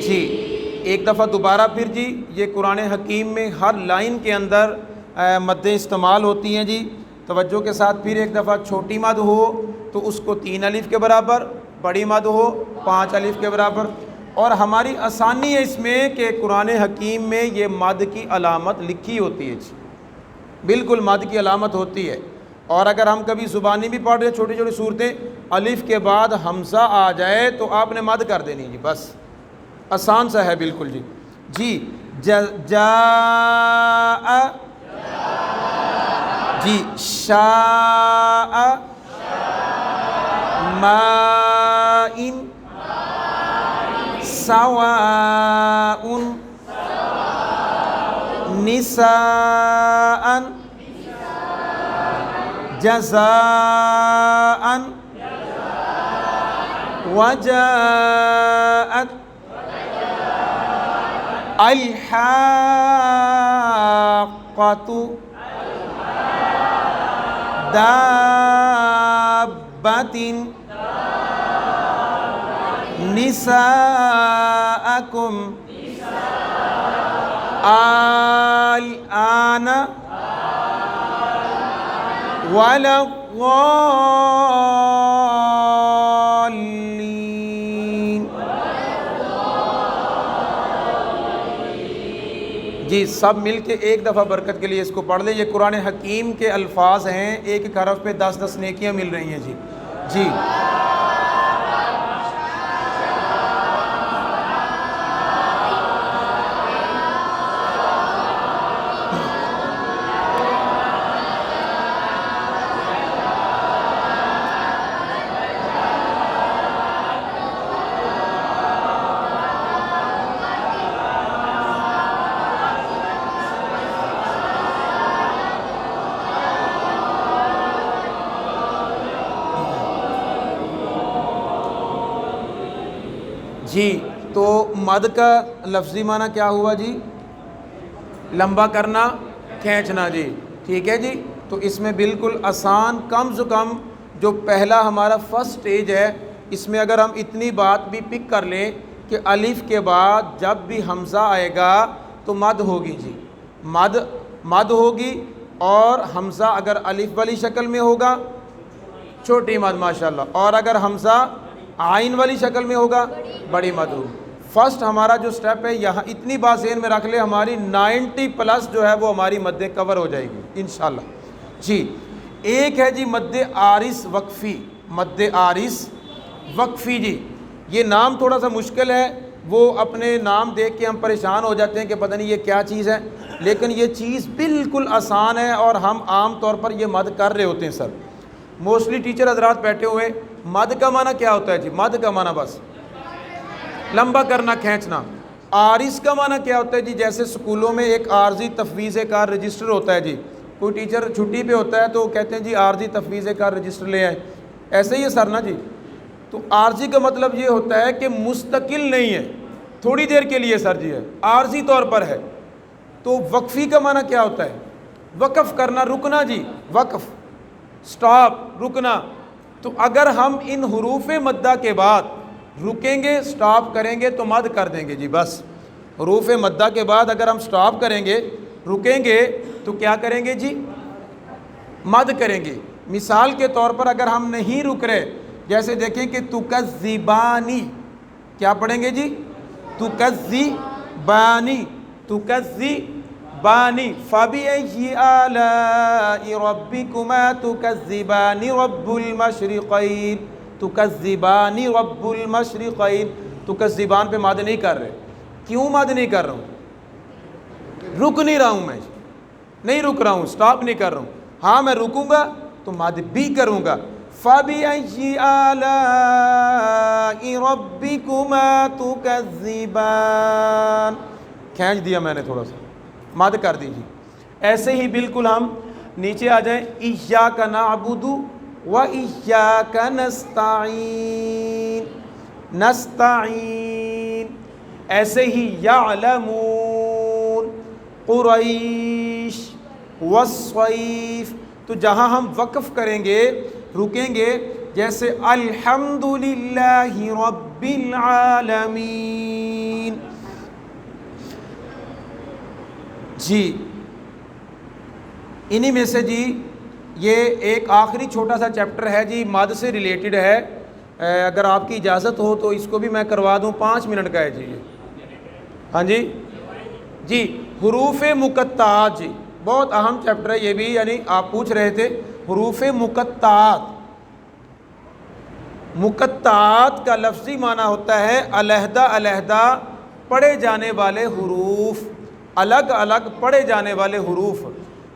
Speaker 1: جی ایک دفعہ دوبارہ پھر جی. یہ قرآن حکیم میں ہر لائن کے اندر مدیں استعمال ہوتی ہیں جی. توجہ کے ساتھ پھر ایک دفعہ چھوٹی مد ہو تو اس کو 3 الف کے برابر، بڑی مد ہو 5 الف کے برابر. اور ہماری آسانی ہے اس میں کہ قرآن حکیم میں یہ مد کی علامت لکھی ہوتی ہے جی، بالکل مد کی علامت ہوتی ہے. اور اگر ہم کبھی زبانی بھی پڑھ رہے ہیں چھوٹی چھوٹی صورتیں، الف کے بعد حمزہ آ جائے تو آپ نے مد کر دینی جی، بس آسان سا ہے بالکل جی. جی جاء، جی شاء، مائن، سواء، نساء، جزاء، وجاءت، الحاقۃ، دابۃ، نساءکم، الآن ولا الضالین. جی سب مل کے ایک دفعہ برکت کے لیے اس کو پڑھ لیں. یہ قرآن حکیم کے الفاظ ہیں، ایک ایک حرف پہ 10 نیکیاں مل رہی ہیں جی. جی جی تو مد کا لفظی معنی کیا ہوا جی؟ لمبا کرنا، کھینچنا جی. ٹھیک ہے جی. تو اس میں بالکل آسان، کم سے کم جو پہلا ہمارا فرسٹ سٹیج ہے، اس میں اگر ہم اتنی بات بھی پک کر لیں کہ الف کے بعد جب بھی حمزہ آئے گا تو مد ہوگی جی، مد ہوگی. اور حمزہ اگر الف والی شکل میں ہوگا چھوٹی مد ماشاءاللہ، اور اگر حمزہ عین والی شکل میں ہوگا بڑی مد ہوگی. فرسٹ ہمارا جو سٹیپ ہے، یہاں اتنی بات ذہن میں رکھ لیں، ہماری 90+ جو ہے وہ ہماری مدیں کور ہو جائے گی انشاءاللہ. جی ایک ہے جی مد عارض وقفی. مد عارض وقفی جی، یہ نام تھوڑا سا مشکل ہے، وہ اپنے نام دیکھ کے ہم پریشان ہو جاتے ہیں کہ پتہ نہیں یہ کیا چیز ہے، لیکن یہ چیز بالکل آسان ہے اور ہم عام طور پر یہ مد کر رہے ہوتے ہیں. سر موسٹلی ٹیچر حضرات بیٹھے ہوئے، مد کا معنی کیا ہوتا ہے جی؟ مد کا معنی بس لمبا کرنا، کھینچنا. عارض کا معنی کیا ہوتا ہے جی؟ جیسے سکولوں میں ایک عارضی تفویض کار رجسٹر ہوتا ہے جی، کوئی ٹیچر چھٹی پہ ہوتا ہے تو کہتے ہیں جی عارضی تفویض کار رجسٹر لے آئے، ایسے ہی ہے سر نا جی. تو عارضی کا مطلب یہ ہوتا ہے کہ مستقل نہیں ہے، تھوڑی دیر کے لیے سر جی ہے، عارضی طور پر ہے. تو وقفی کا معنی کیا ہوتا ہے؟ وقف کرنا، رکنا جی، وقف، سٹاپ، رکنا. تو اگر ہم ان حروف مدہ کے بعد رکیں گے، سٹاپ کریں گے تو مد کر دیں گے جی. بس حروف مدہ کے بعد اگر ہم سٹاپ کریں گے، رکیں گے تو کیا کریں گے جی؟ مد کریں گے. مثال کے طور پر اگر ہم نہیں رک رہے، جیسے دیکھیں کہ تکذبانی، کیا پڑھیں گے جی؟ تکذبانی، تکذبانی. فَبِأَيِّ آلَاءِ رَبِّكُمَا تُكَذِّبَانِ رَبُّ الْمَشْرِقَيْنِ. تُكَذِّبَانِ رَبُّ الْمَشْرِقَيْنِ. تُكَذِّبان پہ مد نہیں کر رہے. کیوں مد نہیں کر رہا ہوں؟ رک نہیں رہا ہوں، میں نہیں رک رہا ہوں، سٹاپ نہیں کر رہا ہوں. ہاں میں رکوں گا تو مد بھی کروں گا. فَبِأَيِّ آلَاءِ رَبِّكُمَا تُكَذِّبَانِ. کھینچ دیا میں نے تھوڑا سا، مد کر دیجیے. ایسے ہی بالکل ہم نیچے آ جائیں، اِيَّاكَ نَعْبُدُ وَإِيَّاكَ نَسْتَعِينُ، نستعین، ایسے ہی یعلمون، قریش، والصیف، تو جہاں ہم وقف کریں گے، رکیں گے، جیسے الحمدللہ رب العالمین، جی انہی میں سے جی یہ ایک آخری چھوٹا سا چیپٹر ہے جی، مد سے ریلیٹڈ ہے، اگر آپ کی اجازت ہو تو اس کو بھی میں کروا دوں، 5 منٹ کا ہے جی یہ، ہاں جی جی حروف مقطعات، جی بہت اہم چیپٹر ہے یہ بھی، یعنی آپ پوچھ رہے تھے حروف مقطعات، مقطعات کا لفظی معنی ہوتا ہے علیحدہ علیحدہ پڑھے جانے والے حروف، الگ الگ پڑھے جانے والے حروف۔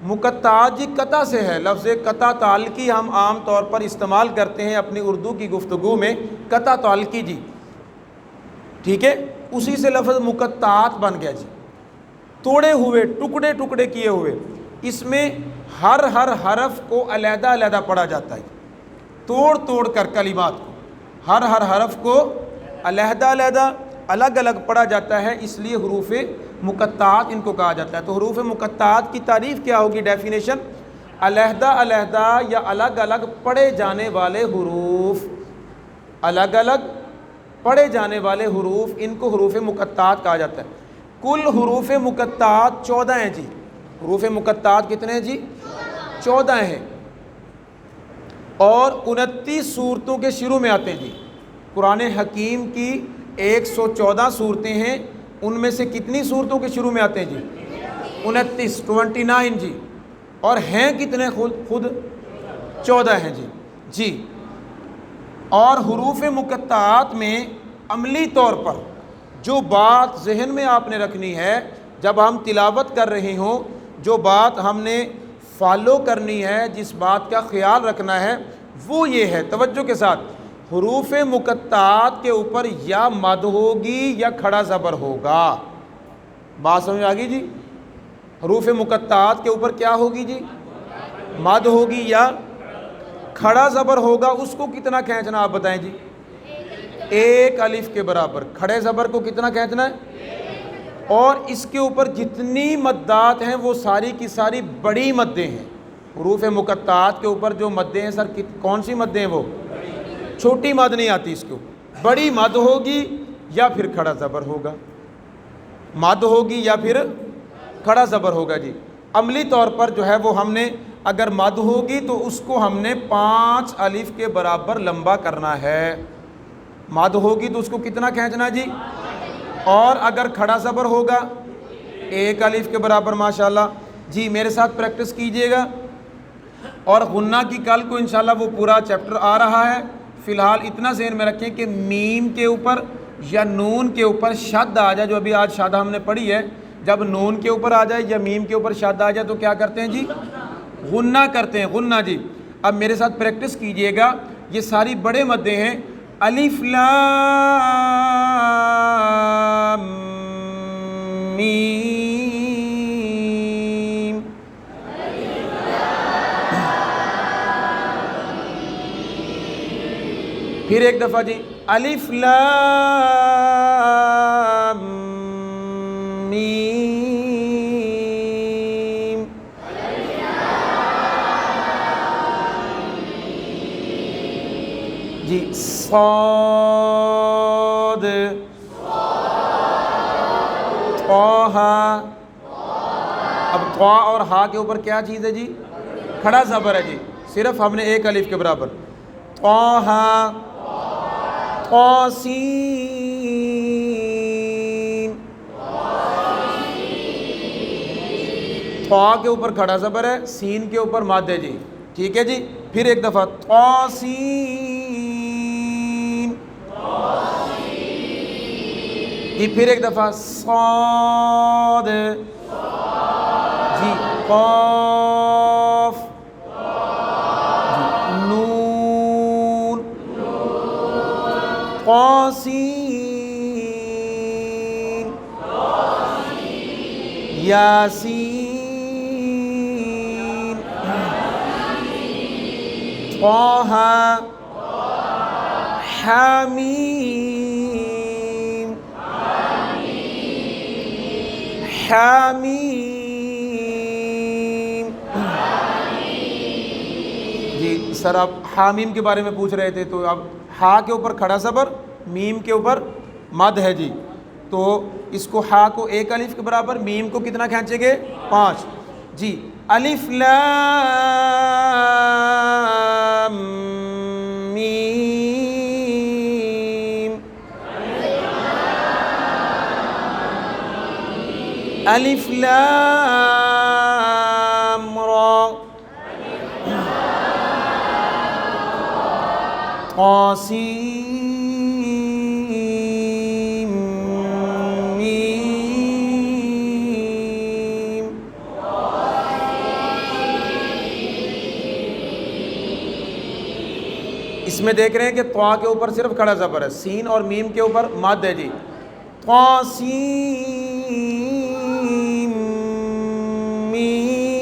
Speaker 1: مقطعات جی قطع سے ہے، لفظ قطع تعلقی ہم عام طور پر استعمال کرتے ہیں اپنی اردو کی گفتگو میں، قطع تعلقی جی، ٹھیک ہے، اسی سے لفظ مقطعات بن گیا جی، توڑے ہوئے، ٹکڑے ٹکڑے کیے ہوئے، اس میں ہر حرف کو علیحدہ علیحدہ پڑھا جاتا ہے، توڑ توڑ کر کلمات کو، ہر حرف کو علیحدہ علیحدہ الگ الگ پڑھا جاتا ہے، اس لیے حروف مقطعات ان کو کہا جاتا ہے۔ تو حروف مقطعات کی تعریف کیا ہوگی، ڈیفینیشن، علیحدہ علیحدہ یا الگ الگ پڑھے جانے والے حروف، الگ الگ پڑھے جانے والے حروف، ان کو حروف مقطعات کہا جاتا ہے۔ کل حروف مقطعات 14 ہیں جی، حروف مقطعات کتنے ہیں جی، 14 ہیں، اور 29 صورتوں کے شروع میں آتے ہیں جی۔ قرآن حکیم کی 114 صورتیں ہیں، ان میں سے کتنی صورتوں کے شروع میں آتے ہیں جی، 29 جی، اور ہیں کتنے، خود 14 ہیں جی جی۔ اور حروف مقطعات میں عملی طور پر جو بات ذہن میں آپ نے رکھنی ہے جب ہم تلاوت کر رہے ہوں، جو بات ہم نے فالو کرنی ہے، جس بات کا خیال رکھنا ہے، وہ یہ ہے، توجہ کے ساتھ، حروف مقطعات کے اوپر یا مد ہوگی یا کھڑا زبر ہوگا، بات سمجھ آ گئی جی؟ حروف مقطعات کے اوپر کیا ہوگی جی، مد ہوگی یا کھڑا زبر ہوگا، اس کو کتنا کھینچنا آپ بتائیں جی، 1 الف کے برابر، کھڑے زبر کو کتنا کھینچنا ہے، اور اس کے اوپر جتنی مدات ہیں وہ ساری کی ساری بڑی مدیں ہیں۔ حروف مقطعات کے اوپر جو مدیں ہیں سر، کون سی مدیں ہیں، وہ چھوٹی مد نہیں آتی، اس کو بڑی مد ہوگی یا پھر کھڑا زبر ہوگا، مد ہوگی یا پھر کھڑا زبر ہوگا جی۔ عملی طور پر جو ہے وہ ہم نے اگر مد ہوگی تو اس کو ہم نے 5 الف کے برابر لمبا کرنا ہے، مد ہوگی تو اس کو کتنا کھینچنا جی، اور اگر کھڑا زبر ہوگا 1 الف کے برابر، ماشاءاللہ جی، میرے ساتھ پریکٹس کیجئے گا۔ اور غنہ کی کل کو انشاءاللہ وہ پورا چیپٹر آ رہا ہے، فی الحال اتنا ذہن میں رکھیں کہ میم کے اوپر یا نون کے اوپر شد آ جائے، جو ابھی آج شادہ ہم نے پڑھی ہے، جب نون کے اوپر آ جائے یا میم کے اوپر شد آ جائے تو کیا کرتے ہیں جی، غنہ کرتے ہیں، غنہ جی۔ اب میرے ساتھ پریکٹس کیجئے گا، یہ ساری بڑے مدیں ہیں، الف لام میم، پھر ایک دفعہ جی، الف لام میم، جی صاد، طہ، اب طا اور ہا کے اوپر کیا چیز ہے جی، کھڑا زبر ہے جی، صرف ہم نے 1 الف کے برابر، طہ، طاسین، طا کے اوپر کھڑا زبر ہے، سین کے اوپر مد ہے جی، ٹھیک ہے جی۔ پھر ایک دفعہ طاسین، جی پھر ایک دفعہ صاد، جی قاف، جی نون، قاسین، یاسین، طہ حامیم حامیم۔ جی سر آپ حامیم کے بارے میں پوچھ رہے تھے، تو اب ہا کے اوپر کھڑا زبر، میم کے اوپر مد ہے جی، تو اس کو ہا کو ایک الف کے برابر، میم کو کتنا کھینچیں گے؟ 5 جی۔ الف لام میم، الف لام را، طاسیم میم۔ اس میں دیکھ رہے ہیں کہ طا کے اوپر صرف کھڑا زبر ہے، سین اور میم کے اوپر مد ہے جی، طاسیم میم۔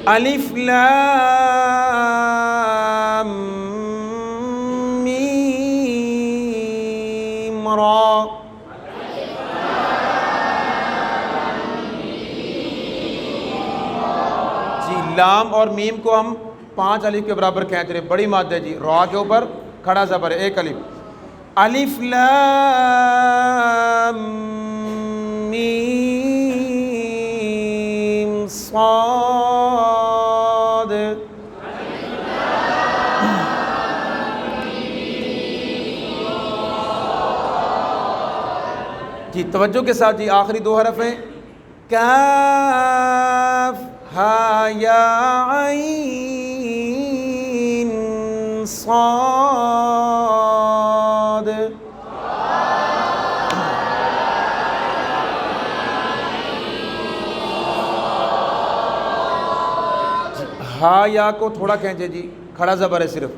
Speaker 1: الف لام میم را، جی لام اور میم کو ہم 5 الف کے برابر کھینچ رہے، بڑی مد ہے جی، را کے اوپر کھڑا زبر ہے ایک الف، الف لام میم صاد، جی توجہ کے ساتھ جی آخری 2 حرف ہیں، کاف ہا یا عین صاد، ہا یا کو تھوڑا کھینچے جی، کھڑا زبر ہے صرف،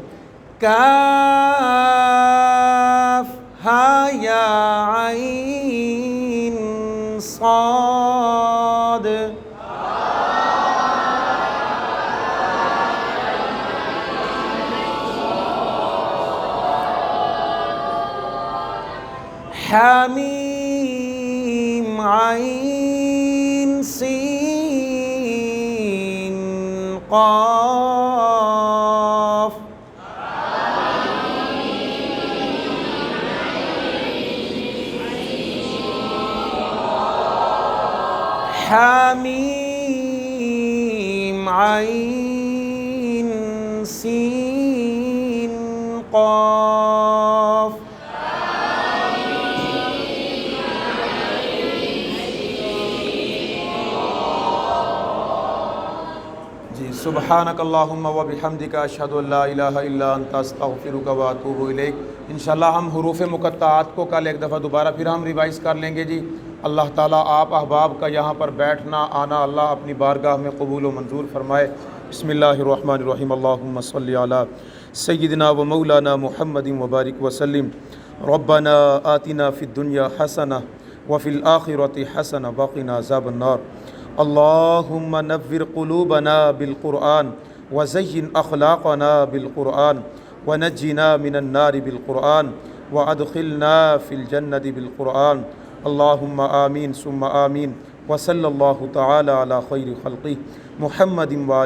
Speaker 1: کاف ہا یا عین صاد، حامیم عین سین قاف، حامیم عین سین قاف۔ جی سبحانک اللہم و بحمدک اشہد ان لا الہ الا انت استغفرک و اتوب الیک۔ انشاءاللہ ہم حروف مقطعات کو کل ایک دفعہ دوبارہ پھر ہم ریوائز کر لیں گے جی۔ اللہ تعالیٰ آپ احباب کا یہاں پر بیٹھنا آنا اللہ اپنی بارگاہ میں قبول و منظور فرمائے۔ بسم اللہ الرحمن الرحیم، اللہم صلی علی سیدنا و مولانا محمد وبارک وسلم۔ ربنا آتنا فی الدنیا حسنہ وفی الآخرۃ حسنہ وقنا عذاب النار۔ اللہم نور قلوبنا بالقرآن وزین اخلاقنا بالقرآن ونجنا من النار بالقرآن وادخلنا فی الجنة بالقرآن۔ اللہم آمین ثم آمین، وصلی اللہ تعالی علی خیر خلقہ محمد